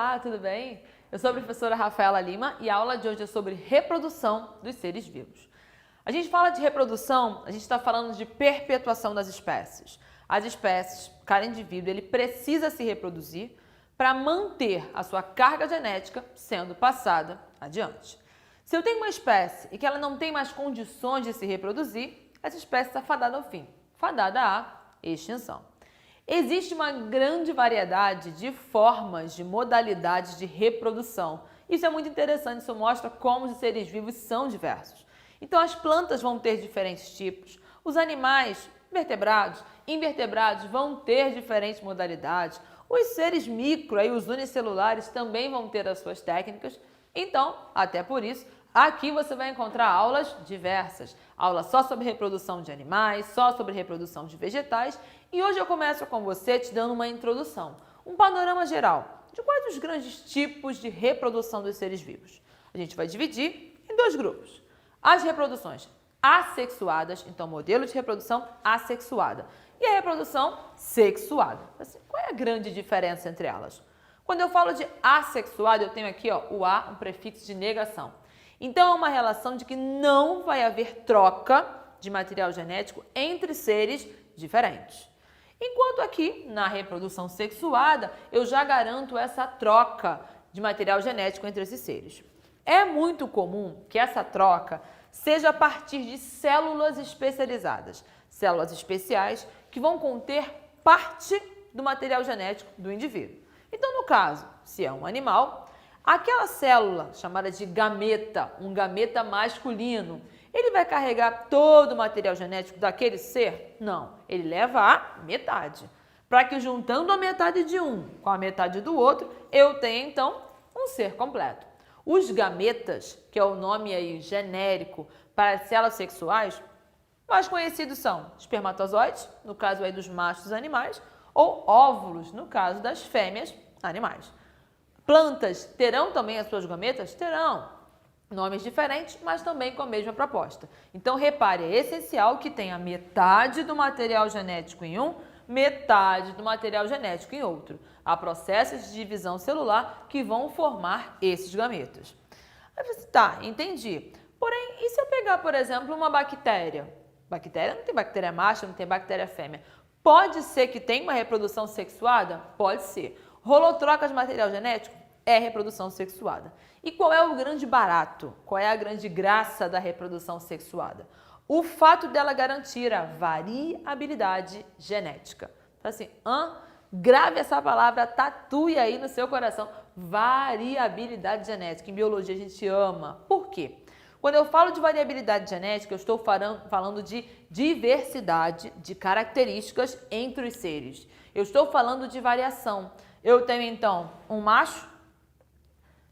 Olá, tudo bem? Eu sou a professora Rafaela Lima e a aula de hoje é sobre reprodução dos seres vivos. A gente fala de reprodução, a gente está falando de perpetuação das espécies. As espécies, cada indivíduo, ele precisa se reproduzir para manter a sua carga genética sendo passada adiante. Se eu tenho uma espécie e que ela não tem mais condições de se reproduzir, essa espécie está fadada ao fim, fadada à extinção. Existe uma grande variedade de formas, de modalidades de reprodução. Isso é muito interessante, isso mostra como os seres vivos são diversos. Então as plantas vão ter diferentes tipos, os animais, vertebrados, invertebrados vão ter diferentes modalidades, os seres micro e os unicelulares também vão ter as suas técnicas. Então, até por isso, aqui você vai encontrar aulas diversas, aula só sobre reprodução de animais, só sobre reprodução de vegetais, e hoje eu começo com você te dando uma introdução, um panorama geral de quais os grandes tipos de reprodução dos seres vivos. A gente vai dividir em dois grupos. As reproduções assexuadas, então modelo de reprodução assexuada, e a reprodução sexuada. Assim, qual é a grande diferença entre elas? Quando eu falo de assexuada, eu tenho aqui o A, um prefixo de negação. Então, é uma relação de que não vai haver troca de material genético entre seres diferentes. Enquanto aqui, na reprodução sexuada, eu já garanto essa troca de material genético entre esses seres. É muito comum que essa troca seja a partir de células especializadas, células especiais que vão conter parte do material genético do indivíduo. Então, no caso, se é um animal, aquela célula chamada de gameta, um gameta masculino, ele vai carregar todo o material genético daquele ser? Não, ele leva a metade. Para que juntando a metade de um com a metade do outro, eu tenha então um ser completo. Os gametas, que é o nome aí genérico para as células sexuais, mais conhecidos são espermatozoides, no caso aí dos machos animais, ou óvulos, no caso das fêmeas animais. Plantas terão também as suas gametas? Terão. Nomes diferentes, mas também com a mesma proposta. Então, repare, é essencial que tenha metade do material genético em um, metade do material genético em outro. Há processos de divisão celular que vão formar esses gametas. Aí você, tá, entendi. Porém, e se eu pegar, por exemplo, uma bactéria? Bactéria não tem bactéria macho, não tem bactéria fêmea. Pode ser que tenha uma reprodução sexuada? Pode ser. Rolou troca de material genético? É reprodução sexuada. E qual é o grande barato? Qual é a grande graça da reprodução sexuada? O fato dela garantir a variabilidade genética. Então, assim, grave essa palavra, tatue aí no seu coração. Variabilidade genética. Em biologia a gente ama. Por quê? Quando eu falo de variabilidade genética, eu estou falando de diversidade de características entre os seres. Eu estou falando de variação. Eu tenho, então, um macho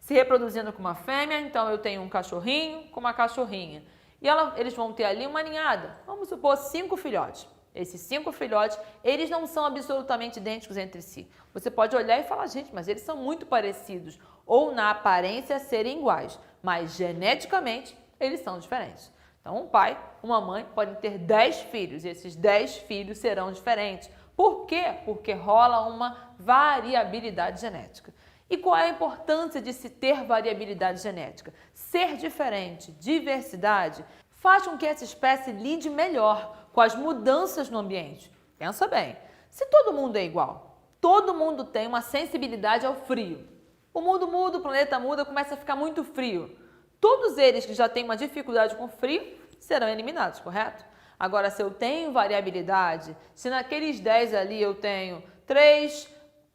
se reproduzindo com uma fêmea, então eu tenho um cachorrinho com uma cachorrinha. E eles vão ter ali uma ninhada, vamos supor 5 filhotes. Esses 5 filhotes, eles não são absolutamente idênticos entre si. Você pode olhar e falar, gente, mas eles são muito parecidos. Ou na aparência serem iguais, mas geneticamente eles são diferentes. Então um pai, uma mãe podem ter 10 filhos e esses 10 filhos serão diferentes. Por quê? Porque rola uma variabilidade genética. E qual é a importância de se ter variabilidade genética? Ser diferente, diversidade, faz com que essa espécie lide melhor com as mudanças no ambiente. Pensa bem, se todo mundo é igual, todo mundo tem uma sensibilidade ao frio. O mundo muda, o planeta muda, começa a ficar muito frio. Todos eles que já têm uma dificuldade com frio serão eliminados, correto? Agora, se eu tenho variabilidade, se naqueles 10 ali eu tenho 3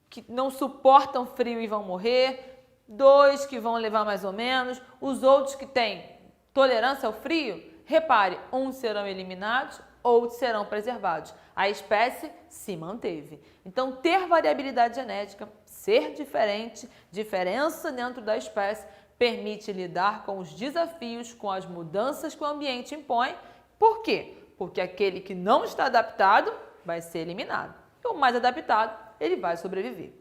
que não suportam frio e vão morrer, 2 que vão levar mais ou menos, os outros que têm tolerância ao frio, repare, uns serão eliminados, outros serão preservados. A espécie se manteve. Então, ter variabilidade genética, ser diferente, diferença dentro da espécie, permite lidar com os desafios, com as mudanças que o ambiente impõe. Por quê? Porque aquele que não está adaptado vai ser eliminado. E o mais adaptado, ele vai sobreviver.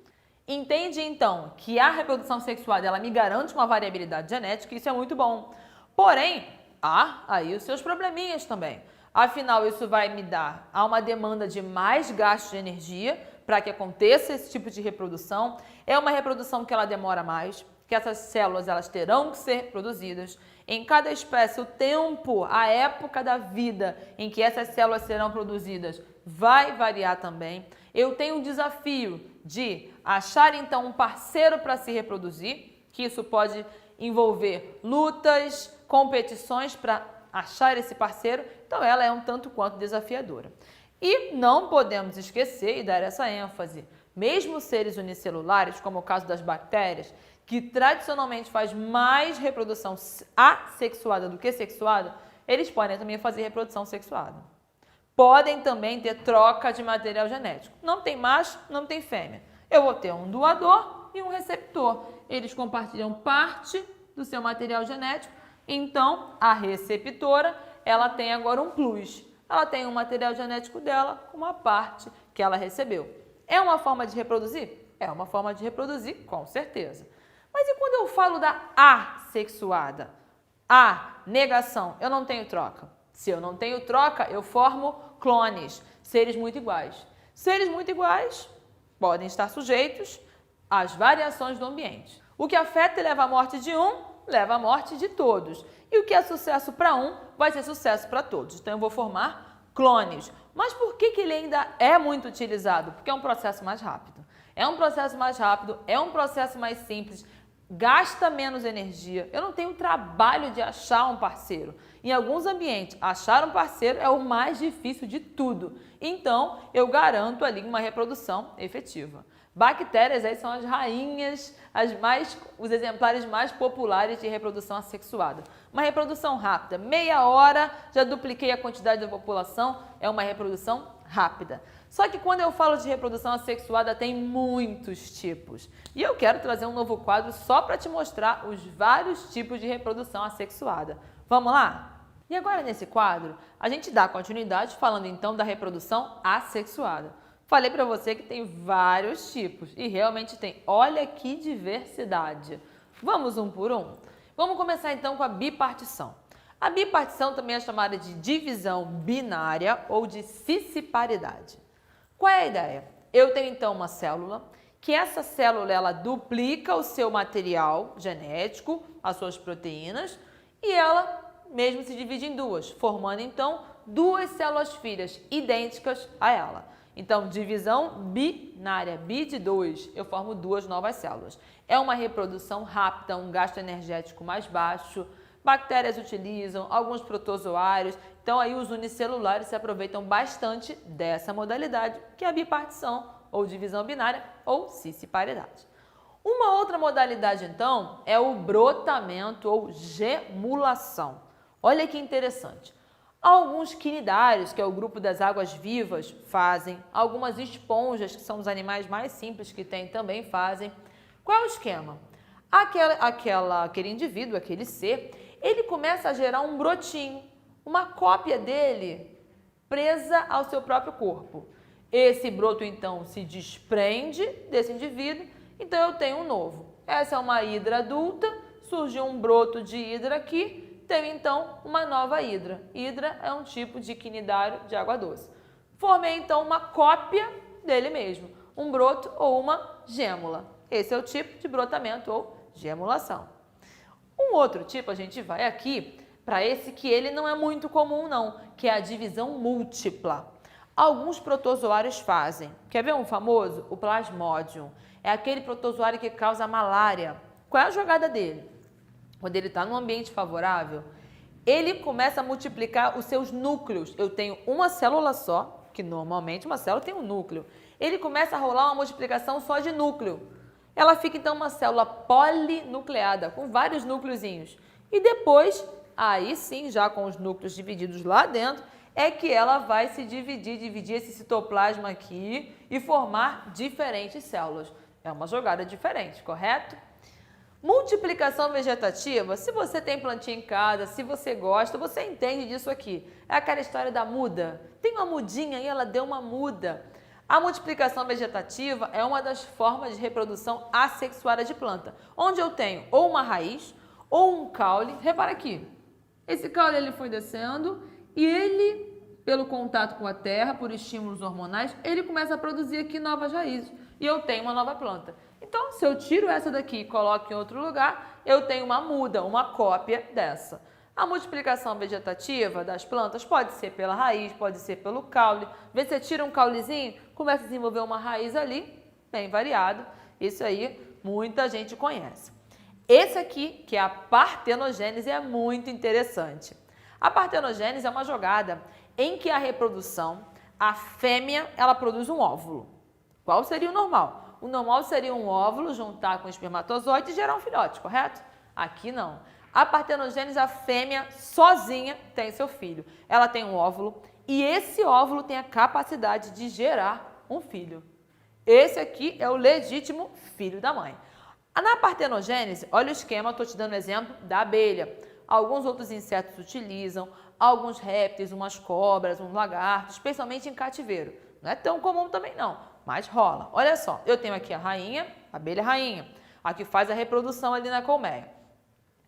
Entende, então, que a reprodução sexuada ela me garante uma variabilidade genética, isso é muito bom. Porém, há aí os seus probleminhas também. Afinal, isso vai me dar a uma demanda de mais gasto de energia para que aconteça esse tipo de reprodução. É uma reprodução que ela demora mais, que essas células elas terão que ser reproduzidas. Em cada espécie, o tempo, a época da vida em que essas células serão produzidas vai variar também. Eu tenho um desafio de achar então um parceiro para se reproduzir, que isso pode envolver lutas, competições para achar esse parceiro, então ela é um tanto quanto desafiadora. E não podemos esquecer e dar essa ênfase, mesmo seres unicelulares, como o caso das bactérias, que tradicionalmente faz mais reprodução assexuada do que sexuada, eles podem também fazer reprodução sexuada. Podem também ter troca de material genético. Não tem macho, não tem fêmea. Eu vou ter um doador e um receptor. Eles compartilham parte do seu material genético, então a receptora ela tem agora um plus. Ela tem um material genético dela com uma parte que ela recebeu. É uma forma de reproduzir? É uma forma de reproduzir, com certeza. Mas e quando eu falo da assexuada? A negação, eu não tenho troca. Se eu não tenho troca, eu formo clones, seres muito iguais. Seres muito iguais podem estar sujeitos às variações do ambiente. O que afeta e leva à morte de um, leva à morte de todos. E o que é sucesso para um, vai ser sucesso para todos. Então eu vou formar clones. Mas por que ele ainda é muito utilizado? Porque é um processo mais rápido. É um processo mais rápido, é um processo mais simples, gasta menos energia. Eu não tenho trabalho de achar um parceiro. Em alguns ambientes, achar um parceiro é o mais difícil de tudo. Então, eu garanto ali uma reprodução efetiva. Bactérias aí são as rainhas, os exemplares mais populares de reprodução assexuada. Uma reprodução rápida, meia hora, já dupliquei a quantidade da população, é uma reprodução rápida. Só que quando eu falo de reprodução assexuada, tem muitos tipos. E eu quero trazer um novo quadro só para te mostrar os vários tipos de reprodução assexuada. Vamos lá? E agora nesse quadro, a gente dá continuidade falando então da reprodução assexuada. Falei para você que tem vários tipos e realmente tem. Olha que diversidade. Vamos um por um? Vamos começar então com a bipartição. A bipartição também é chamada de divisão binária ou de cisparidade. Qual é a ideia? Eu tenho então uma célula, que essa célula ela duplica o seu material genético, as suas proteínas, e ela mesmo se divide em duas, formando então duas células filhas idênticas a ela. Então, divisão binária, bi de 2, eu formo duas novas células. É uma reprodução rápida, um gasto energético mais baixo, bactérias utilizam, alguns protozoários, então aí os unicelulares se aproveitam bastante dessa modalidade, que é a bipartição, ou divisão binária, ou cisparidade. Uma outra modalidade, então, é o brotamento ou gemulação. Olha que interessante. Alguns quinidários, que é o grupo das águas vivas, fazem. Algumas esponjas, que são os animais mais simples que tem, também fazem. Qual é o esquema? Aquele indivíduo, aquele ser, ele começa a gerar um brotinho, uma cópia dele presa ao seu próprio corpo. Esse broto, então, se desprende desse indivíduo, então eu tenho um novo. Essa é uma hidra adulta, surgiu um broto de hidra aqui, tenho então uma nova hidra. Hidra é um tipo de quinidário de água doce. Formei então uma cópia dele mesmo, um broto ou uma gêmula. Esse é o tipo de brotamento ou gemulação. Um outro tipo, a gente vai aqui para esse que ele não é muito comum não, que é a divisão múltipla. Alguns protozoários fazem. Quer ver um famoso? O Plasmodium. É aquele protozoário que causa malária. Qual é a jogada dele? Quando ele está num ambiente favorável, ele começa a multiplicar os seus núcleos. Eu tenho uma célula só, que normalmente uma célula tem um núcleo. Ele começa a rolar uma multiplicação só de núcleo. Ela fica então uma célula polinucleada, com vários núcleozinhos. E depois, aí sim, já com os núcleos divididos lá dentro, é que ela vai se dividir esse citoplasma aqui e formar diferentes células. É uma jogada diferente, correto? Multiplicação vegetativa, se você tem plantinha em casa, se você gosta, você entende disso aqui. É aquela história da muda. Tem uma mudinha e ela deu uma muda. A multiplicação vegetativa é uma das formas de reprodução assexuada de planta, onde eu tenho ou uma raiz ou um caule. Repara aqui, esse caule ele foi descendo e ele pelo contato com a terra, por estímulos hormonais, ele começa a produzir aqui novas raízes e eu tenho uma nova planta. Então, se eu tiro essa daqui e coloco em outro lugar, eu tenho uma muda, uma cópia dessa. A multiplicação vegetativa das plantas pode ser pela raiz, pode ser pelo caule. Vê se você tira um caulezinho, começa a desenvolver uma raiz ali, bem variado. Isso aí muita gente conhece. Esse aqui, que é a partenogênese, é muito interessante. A partenogênese é uma jogada em que a reprodução, a fêmea, ela produz um óvulo. Qual seria o normal? O normal seria um óvulo juntar com o espermatozoide e gerar um filhote, correto? Aqui não. A partenogênese, a fêmea sozinha tem seu filho. Ela tem um óvulo e esse óvulo tem a capacidade de gerar um filho. Esse aqui é o legítimo filho da mãe. Na partenogênese, olha o esquema, estou te dando um exemplo da abelha. Alguns outros insetos utilizam, alguns répteis, umas cobras, uns lagartos, especialmente em cativeiro. Não é tão comum também não, mas rola. Olha só, eu tenho aqui a rainha, a abelha rainha, a que faz a reprodução ali na colmeia.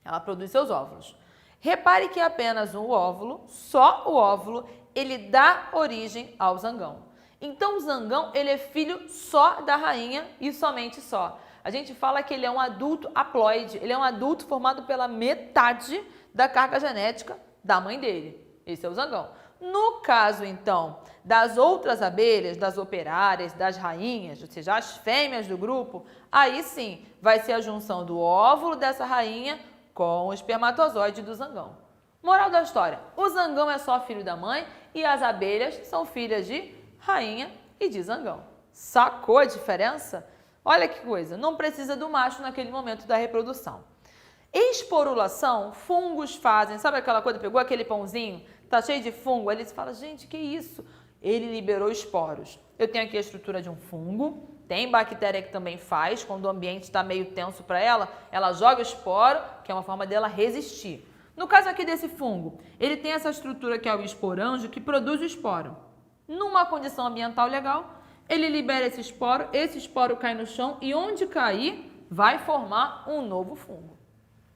Ela produz seus óvulos. Repare que apenas um óvulo, só o óvulo, ele dá origem ao zangão. Então o zangão, ele é filho só da rainha e somente só. A gente fala que ele é um adulto haploide, ele é um adulto formado pela metade da carga genética da mãe dele. Esse é o zangão. No caso, então, das outras abelhas, das operárias, das rainhas, ou seja, as fêmeas do grupo, aí sim vai ser a junção do óvulo dessa rainha com o espermatozoide do zangão. Moral da história, o zangão é só filho da mãe e as abelhas são filhas de rainha e de zangão. Sacou a diferença? Olha que coisa, não precisa do macho naquele momento da reprodução. Esporulação, fungos fazem, sabe aquela coisa, pegou aquele pãozinho, tá cheio de fungo, aí você fala, gente, que isso? Ele liberou esporos. Eu tenho aqui a estrutura de um fungo, tem bactéria que também faz, quando o ambiente está meio tenso para ela joga o esporo, que é uma forma dela resistir. No caso aqui desse fungo, ele tem essa estrutura que é o esporanjo, que produz o esporo. Numa condição ambiental legal, ele libera esse esporo cai no chão e onde cair, vai formar um novo fungo.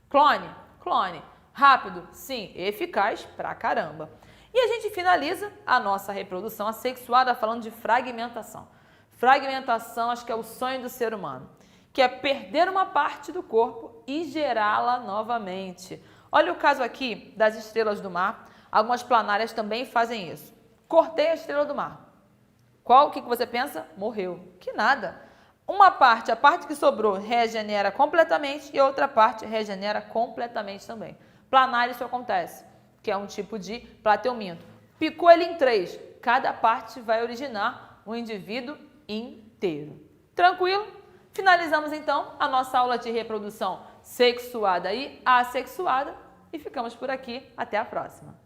Clone? Clone. Rápido? Sim. Eficaz pra caramba. E a gente finaliza a nossa reprodução assexuada falando de fragmentação. Fragmentação, acho que é o sonho do ser humano, que é perder uma parte do corpo e gerá-la novamente. Olha o caso aqui das estrelas do mar. Algumas planárias também fazem isso. Cortei a estrela do mar. O que você pensa? Morreu. Que nada. Uma parte, a parte que sobrou, regenera completamente e outra parte regenera completamente também. Planário isso acontece, que é um tipo de plateuminto. Picou ele em 3, cada parte vai originar um indivíduo inteiro. Tranquilo? Finalizamos então a nossa aula de reprodução sexuada e assexuada e ficamos por aqui. Até a próxima.